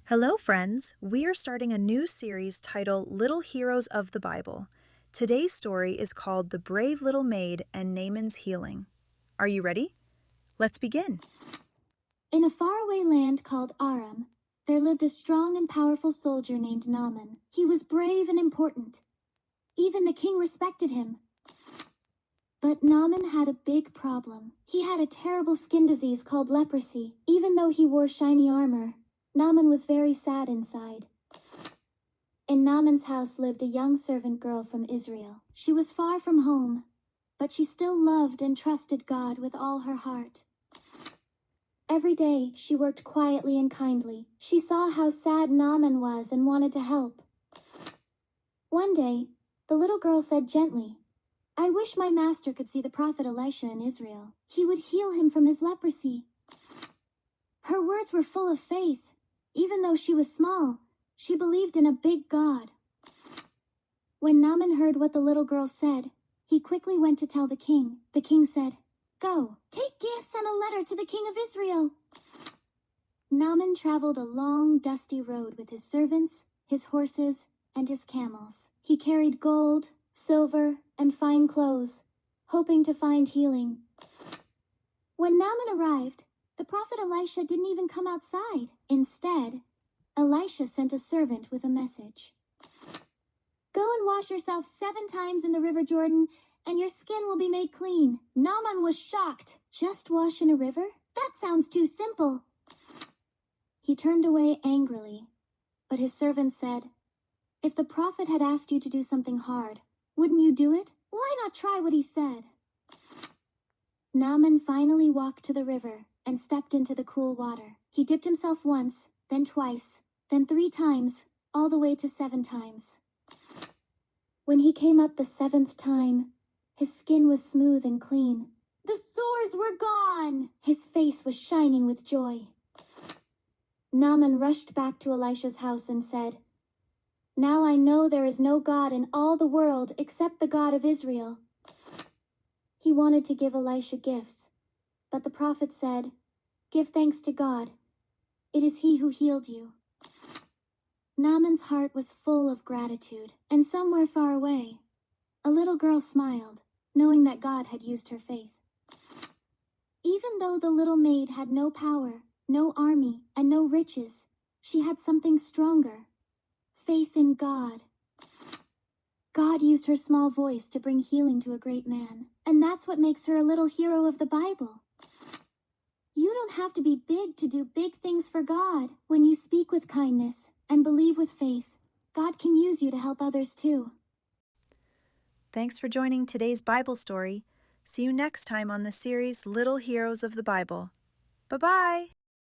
Hello, friends! We are starting a new series titled Little Heroes of the Bible. Today's story is called The Brave Little Maid and Naaman's Healing. Are you ready? Let's begin. In a faraway land called Aram, there lived a strong and powerful soldier named Naaman. He was brave and important. Even the king respected him. But Naaman had a big problem. He had a terrible skin disease called leprosy. Even though he wore shiny armor, Naaman was very sad inside. In Naaman's house lived a young servant girl from Israel. She was far from home, but she still loved and trusted God with all her heart. Every day, she worked quietly and kindly. She saw how sad Naaman was and wanted to help. One day, the little girl said gently, "I wish my master could see the prophet Elisha in Israel. He would heal him from his leprosy." Her words were full of faith. Even though she was small, she believed in a big God. When Naaman heard what the little girl said, he quickly went to tell the king. The king said, "Go, take gifts and a letter to the king of Israel." Naaman traveled a long, dusty road with his servants, his horses, and his camels. He carried gold, silver, and fine clothes, hoping to find healing. When Naaman arrived, the prophet Elisha didn't even come outside. Instead, Elisha sent a servant with a message. "Go and wash yourself 7 times in the river Jordan, and your skin will be made clean." Naaman was shocked. Just wash in a river? That sounds too simple. He turned away angrily, but his servant said, "If the prophet had asked you to do something hard, wouldn't you do it? Why not try what he said?" Naaman finally walked to the river and stepped into the cool water. He dipped himself once, then twice, then 3 times, all the way to 7 times. When he came up the 7th time, his skin was smooth and clean. The sores were gone! His face was shining with joy. Naaman rushed back to Elisha's house and said, "Now I know there is no God in all the world except the God of Israel." He wanted to give Elisha gifts, but the prophet said, "Give thanks to God. It is he who healed you." Naaman's heart was full of gratitude, and somewhere far away, a little girl smiled, knowing that God had used her faith. Even though the little maid had no power, no army, and no riches, she had something stronger: faith in God. God used her small voice to bring healing to a great man, and that's what makes her a little hero of the Bible. You don't have to be big to do big things for God. When you speak with kindness and believe with faith, God can use you to help others too. Thanks for joining today's Bible story. See you next time on the series Little Heroes of the Bible. Bye-bye!